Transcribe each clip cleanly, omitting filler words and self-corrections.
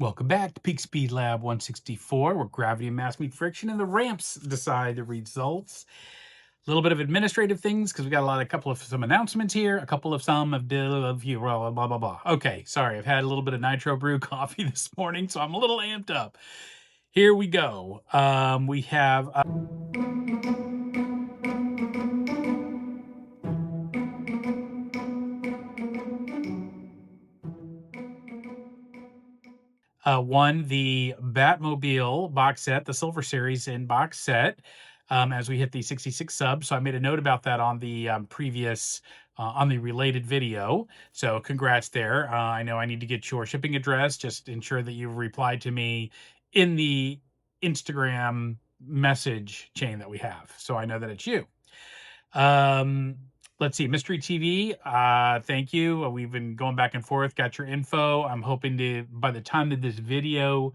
Welcome back to Peak Speed Lab 164, where gravity and mass meet friction and the ramps decide the results. A little bit of administrative things because we got a couple of some announcements here, a couple of some of you, blah, blah, blah, blah. Okay, sorry, I've had a little bit of nitro brew coffee this morning, so I'm a little amped up. Here we go. We have one, the Batmobile box set, the Silver Series in box set, as we hit the 66 subs. So I made a note about that on the previous, on the related video. So congrats there. I know I need to get your shipping address. Just ensure that you've replied to me in the Instagram message chain that we have, so I know that it's you. Let's see, Mystery TV, thank you. We've been going back and forth, got your info. I'm hoping to, by the time that this video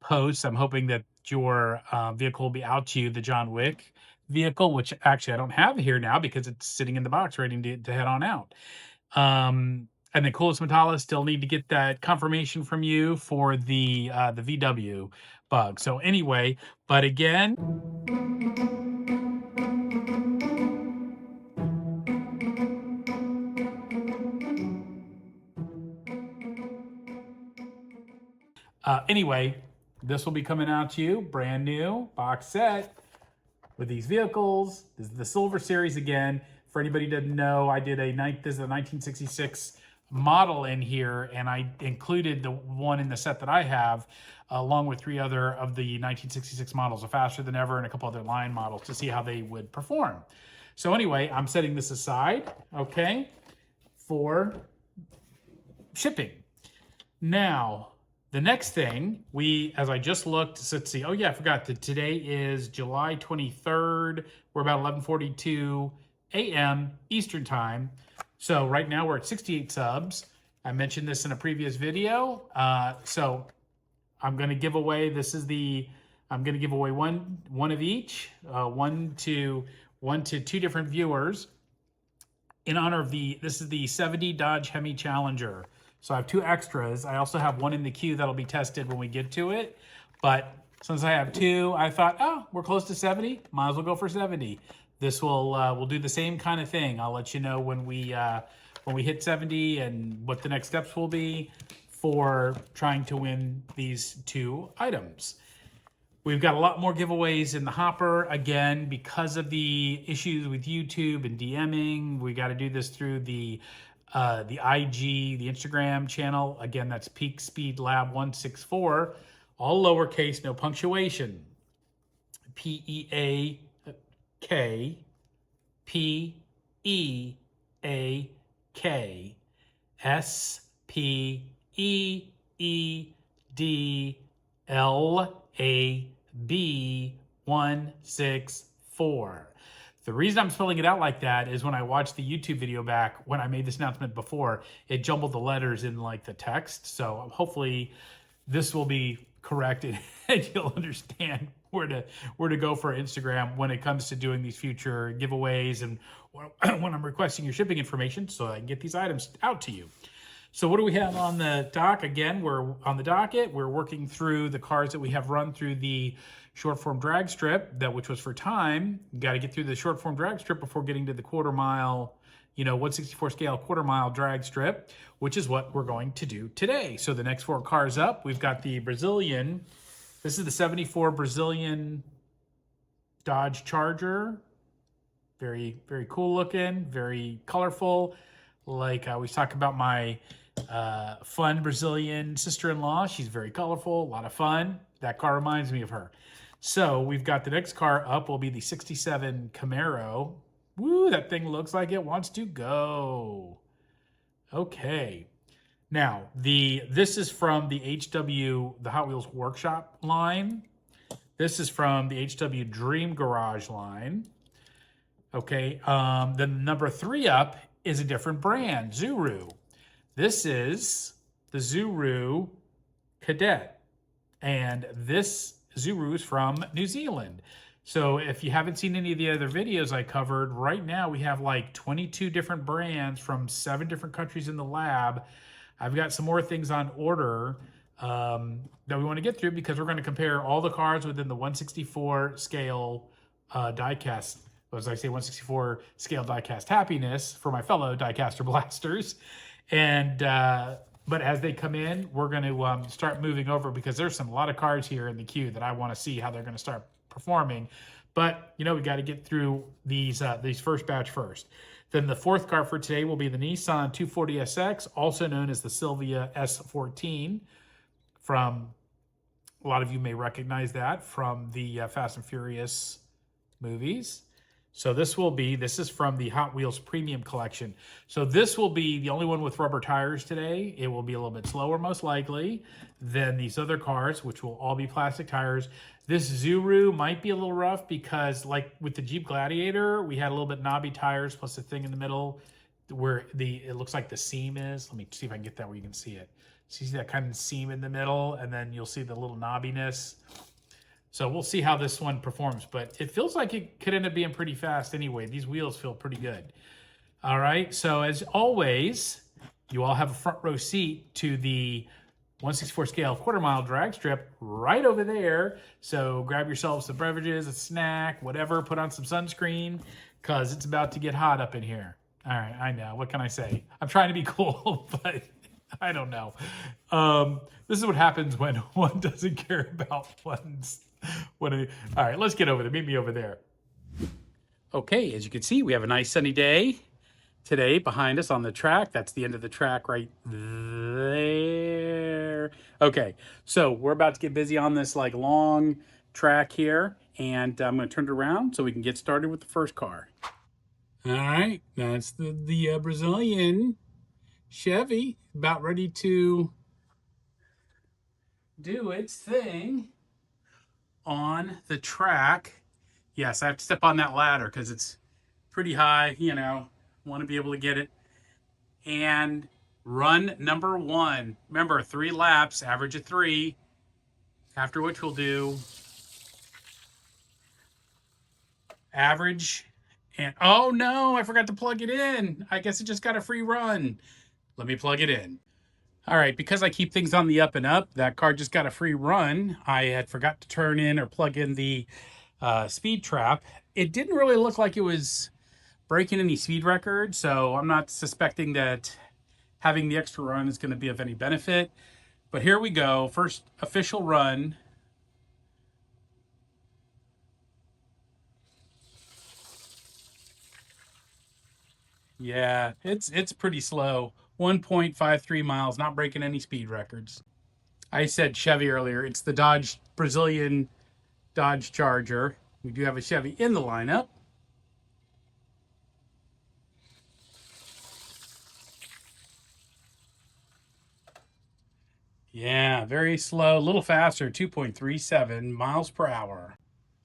posts, I'm hoping that your vehicle will be out to you, the John Wick vehicle, which actually I don't have here now because it's sitting in the box ready to head on out. And then Coolest Metallis, still need to get that confirmation from you for the VW bug. So anyway, but again, anyway, this will be coming out to you, brand new box set with these vehicles. This is the Silver Series again. For anybody who doesn't know, I did this is a 1966 model in here, and I included the one in the set that I have, along with 3 other of the 1966 models, a Faster Than Ever and a couple other line models, to see how they would perform. So anyway, I'm setting this aside, okay, for shipping. Now, the next thing, as I just looked, so let's see. Oh yeah, I forgot that today is July 23rd. We're about 11:42 a.m. Eastern time. So right now we're at 68 subs. I mentioned this in a previous video. So I'm going to give away, I'm going to give away one of each, one to 2 different viewers in honor of this is the 70 Dodge Hemi Challenger. So I have 2 extras. I also have one in the queue that'll be tested when we get to it. But since I have 2, I thought, oh, we're close to 70. Might as well go for 70. This we'll do the same kind of thing. I'll let you know when we hit 70 and what the next steps will be for trying to win these 2 items. We've got a lot more giveaways in the hopper. Again, because of the issues with YouTube and DMing, we got to do this through the IG, the Instagram channel. Again, that's Peak Speed Lab 164, all lowercase, no punctuation. PEAK PEAK SPEEDLAB 164. The reason I'm spelling it out like that is when I watched the YouTube video back, when I made this announcement before, it jumbled the letters in like the text. So hopefully this will be corrected and you'll understand where to go for Instagram when it comes to doing these future giveaways and when I'm requesting your shipping information so I can get these items out to you. So what do we have on the dock? Again, we're on the docket. We're working through the cars that we have run through the short form drag strip, which was for time. You got to get through the short form drag strip before getting to the quarter mile, 1/64 scale quarter mile drag strip, which is what we're going to do today. So the next 4 cars up, we've got the Brazilian. This is the 74 Brazilian Dodge Charger. Very, very cool looking, very colorful. Like I always talk about my fun Brazilian sister-in-law. She's very colorful, a lot of fun. That car reminds me of her. So we've got the next car up will be the 67 Camaro. Woo, that thing looks like it wants to go. Okay. Now, this is from the the Hot Wheels Workshop line. This is from the HW Dream Garage line. Okay, the number 3 up is a different brand, ZURU. This is the ZURU Cadet. And this ZURU is from New Zealand. So if you haven't seen any of the other videos I covered, right now we have like 22 different brands from 7 different countries in the lab. I've got some more things on order that we want to get through, because we're going to compare all the cars within the 164 scale diecast. As I say, 164 scale diecast happiness for my fellow diecaster blasters. And but as they come in, we're going to start moving over, because there's a lot of cars here in the queue that I want to see how they're going to start performing. But we got to get through these first batch first. Then the fourth car for today will be the Nissan 240SX, also known as the Silvia S14. From a lot of you may recognize that from the Fast and Furious movies. So this is from the Hot Wheels Premium Collection. So this will be the only one with rubber tires today. It will be a little bit slower, most likely, than these other cars, which will all be plastic tires. This ZURU might be a little rough because, like with the Jeep Gladiator, we had a little bit knobby tires plus a thing in the middle where it looks like the seam is. Let me see if I can get that where you can see it. So you see that kind of seam in the middle, and then you'll see the little knobbiness. So we'll see how this one performs, but it feels like it could end up being pretty fast anyway. These wheels feel pretty good. All right, so as always, you all have a front row seat to the 164 scale quarter-mile drag strip right over there. So grab yourselves some beverages, a snack, whatever, put on some sunscreen, because it's about to get hot up in here. All right, I know. What can I say? I'm trying to be cool, but I don't know. This is what happens when one doesn't care about one's... All right, let's get over there. Meet me over there. Okay, as you can see, we have a nice sunny day today behind us on the track. That's the end of the track right there. Okay, so we're about to get busy on this long track here, and I'm going to turn it around so we can get started with the first car. All right, that's the Brazilian Chevy, about ready to do its thing on the track. Yes, I have to step on that ladder because it's pretty high, want to be able to get it. And run number 1. Remember, 3 laps, average of 3, after which we'll do average. And oh no, I forgot to plug it in. I guess it just got a free run. Let me plug it in. All right, because I keep things on the up and up, that car just got a free run. I had forgot to turn in or plug in the speed trap. It didn't really look like it was breaking any speed records, so I'm not suspecting that having the extra run is going to be of any benefit. But here we go, first official run. Yeah, it's pretty slow. 1.53 miles, not breaking any speed records. I said Chevy earlier. It's the Brazilian Dodge Charger. We do have a Chevy in the lineup. Yeah, very slow, a little faster, 2.37 miles per hour.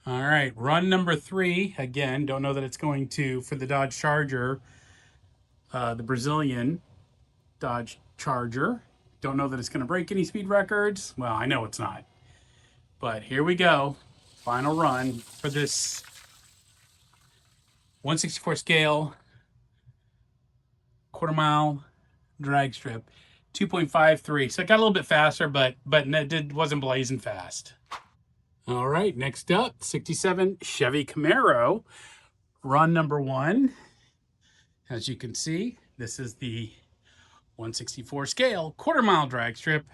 All right, run number 3. Again, don't know that it's going to, for the Dodge Charger, the Brazilian Dodge Charger. Don't know that it's going to break any speed records. Well, I know it's not. But here we go. Final run for this 164 scale quarter-mile drag strip. 2.53. So it got a little bit faster, but it wasn't blazing fast. All right, next up, 67 Chevy Camaro. Run number 1. As you can see, this is the 164 scale quarter-mile drag strip.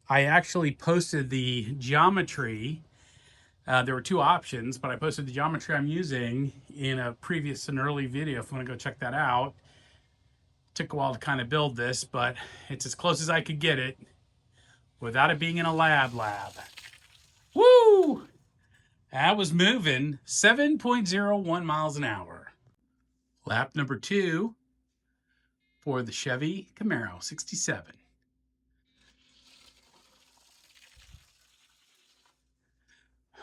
I actually posted the geometry. There were 2 options, but I posted the geometry I'm using in a previous and early video if you want to go check that out. Took a while to kind of build this, but it's as close as I could get it without it being in a lab. Woo! That was moving 7.01 miles an hour. Lap number 2 for the Chevy Camaro 67.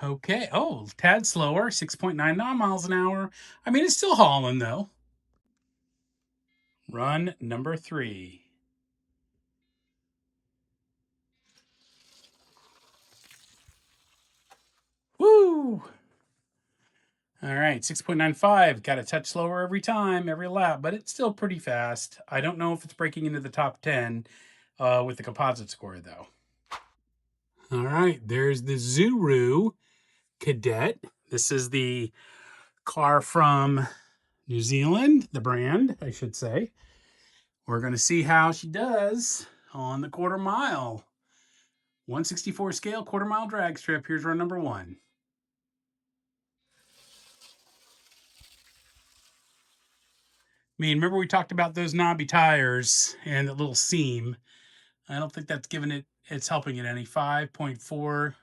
Okay, oh, tad slower, 6.99 miles an hour. I mean, it's still hauling though. Run number 3. Woo! All right, 6.95. Got a touch slower every time, every lap, but it's still pretty fast. I don't know if it's breaking into the top 10 with the composite score, though. All right, there's the ZURU Cadet. This is the car from New Zealand, the brand, I should say. We're going to see how she does on the quarter mile. 164 scale, quarter mile drag strip. Here's run number 1. Remember we talked about those knobby tires and the little seam. I don't think that's giving it, it's helping it any. 5.40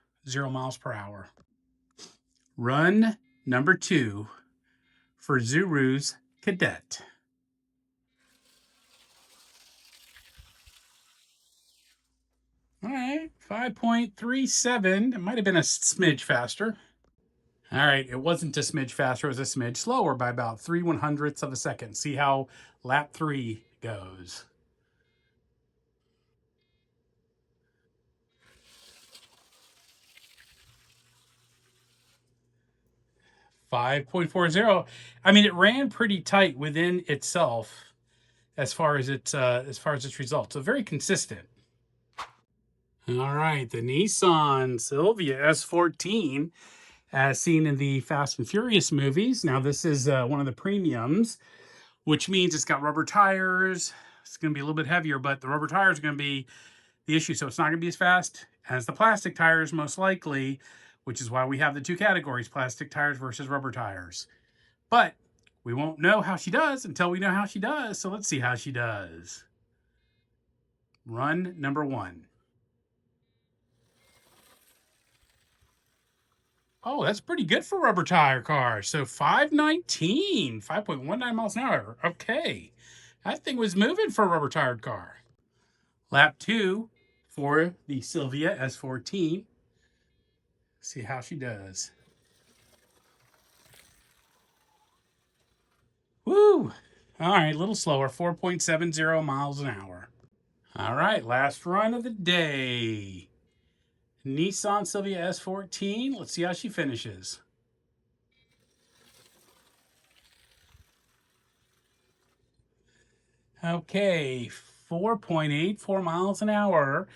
miles per hour. Run number 2 for ZURU's Cadet. All right, 5.37. It might have been a smidge faster. All right, it wasn't a smidge faster. It was a smidge slower by about 3/100ths of a second. See how lap 3 goes. 5.40. I mean, it ran pretty tight within itself as far as its results. So very consistent. All right, the Nissan Silvia S14, as seen in the Fast and Furious movies. Now this is one of the premiums, which means it's got rubber tires. It's going to be a little bit heavier, but the rubber tires are going to be the issue. So it's not going to be as fast as the plastic tires, most likely, which is why we have the 2 categories, plastic tires versus rubber tires. But we won't know how she does until we know how she does. So let's see how she does. Run number 1. Oh, that's pretty good for rubber tire cars. So 519, 5.19 miles an hour. Okay. That thing was moving for a rubber tired car. Lap 2 for the Silvia S14. See how she does. Woo! All right, a little slower, 4.70 miles an hour. All right, last run of the day. Nissan Silvia S14. Let's see how she finishes. Okay, 4.84 miles an hour.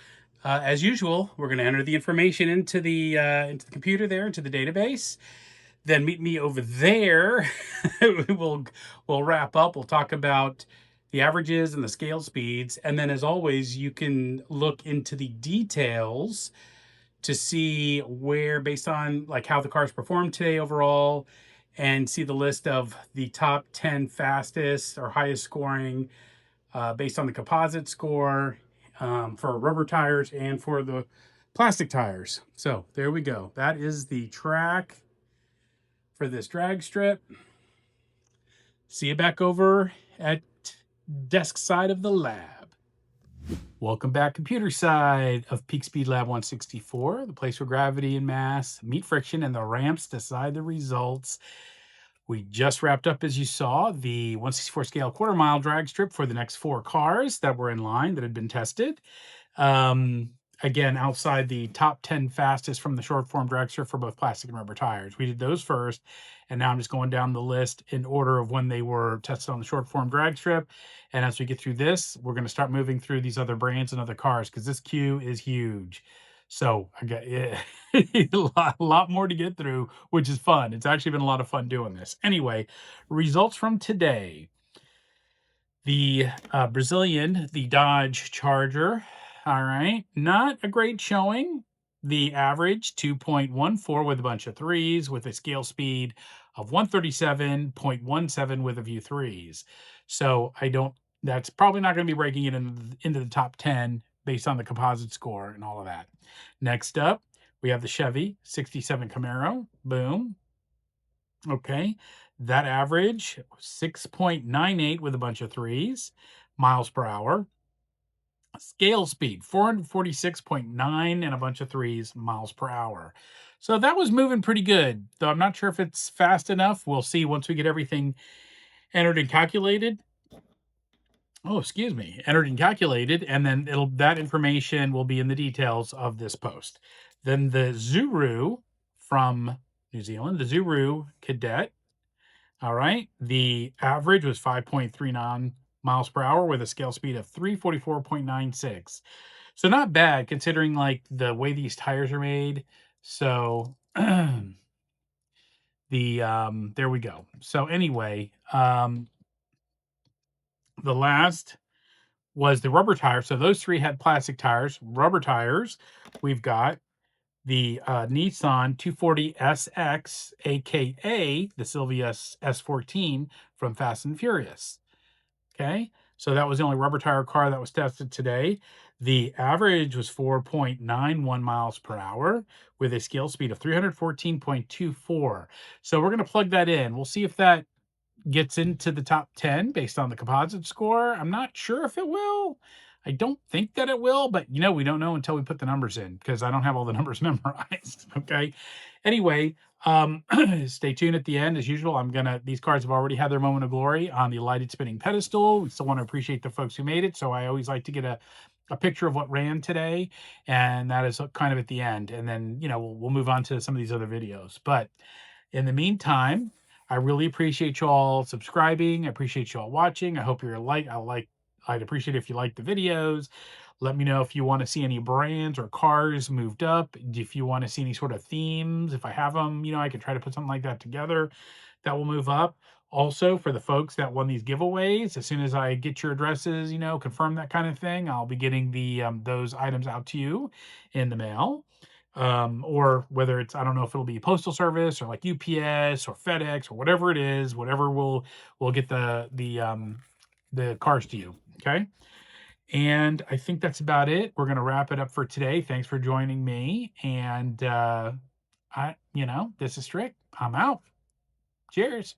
As usual, we're going to enter the information into the computer there, into the database. Then meet me over there. we'll wrap up. We'll talk about the averages and the scale speeds. And then, as always, you can look into the details to see where, based on like how the cars performed today overall, and see the list of the top 10 fastest or highest scoring based on the composite score for rubber tires and for the plastic tires. So there we go. That is the track for this drag strip. See you back over at desk side of the lab. Welcome back, computer side of Peak Speed Lab 164, the place where gravity and mass meet friction and the ramps decide the results. We just wrapped up, as you saw, the 164 scale quarter mile drag strip for the next 4 cars that were in line that had been tested. Again, outside the top 10 fastest from the short form drag strip for both plastic and rubber tires. We did those first, and now I'm just going down the list in order of when they were tested on the short form drag strip. And as we get through this, we're going to start moving through these other brands and other cars because this queue is huge. So I got a lot more to get through, which is fun. It's actually been a lot of fun doing this. Anyway, results from today. The Brazilian, the Dodge Charger. All right, not a great showing. The average 2.14 with a bunch of 3s with a scale speed of 137.17 with a few 3s. So that's probably not going to be breaking it into the top 10 based on the composite score and all of that. Next up, we have the Chevy 67 Camaro. Boom. Okay, that average 6.98 with a bunch of 3s miles per hour. Scale speed 446.9 and a bunch of 3s miles per hour. So that was moving pretty good, though I'm not sure if it's fast enough. We'll see once we get everything entered and calculated. Oh, excuse me, entered and calculated, and then that information will be in the details of this post. Then the ZURU from New Zealand, the ZURU Cadet. All right, the average was 5.39 miles per hour with a scale speed of 344.96. So not bad considering like the way these tires are made. So there we go. So anyway, the last was the rubber tire. So those three had plastic tires. Rubber tires, we've got the Nissan 240SX, aka the Sylvia S14 from Fast and Furious. Okay, so that was the only rubber tire car that was tested today. The average was 4.91 miles per hour with a scale speed of 314.24. So we're going to plug that in. We'll see if that gets into the top 10 based on the composite score. I'm not sure if it will. I don't think that it will, but we don't know until we put the numbers in because I don't have all the numbers memorized. Okay. Anyway, stay tuned at the end as usual. These cards have already had their moment of glory on the lighted spinning pedestal. We still want to appreciate the folks who made it. So I always like to get a picture of what ran today, and that is kind of at the end. And then, we'll move on to some of these other videos. But in the meantime, I really appreciate you all subscribing. I appreciate you all watching. I hope I'd appreciate if you like the videos. Let me know if you want to see any brands or cars moved up. If you want to see any sort of themes, if I have them, I can try to put something like that together that will move up. Also, for the folks that won these giveaways, as soon as I get your addresses, confirm that kind of thing, I'll be getting those items out to you in the mail. Or whether it's, I don't know if it'll be postal service or like UPS or FedEx or whatever it is, whatever will get the cars to you. Okay. And I think that's about it. We're going to wrap it up for today. Thanks for joining me. And, this is Strick. I'm out. Cheers.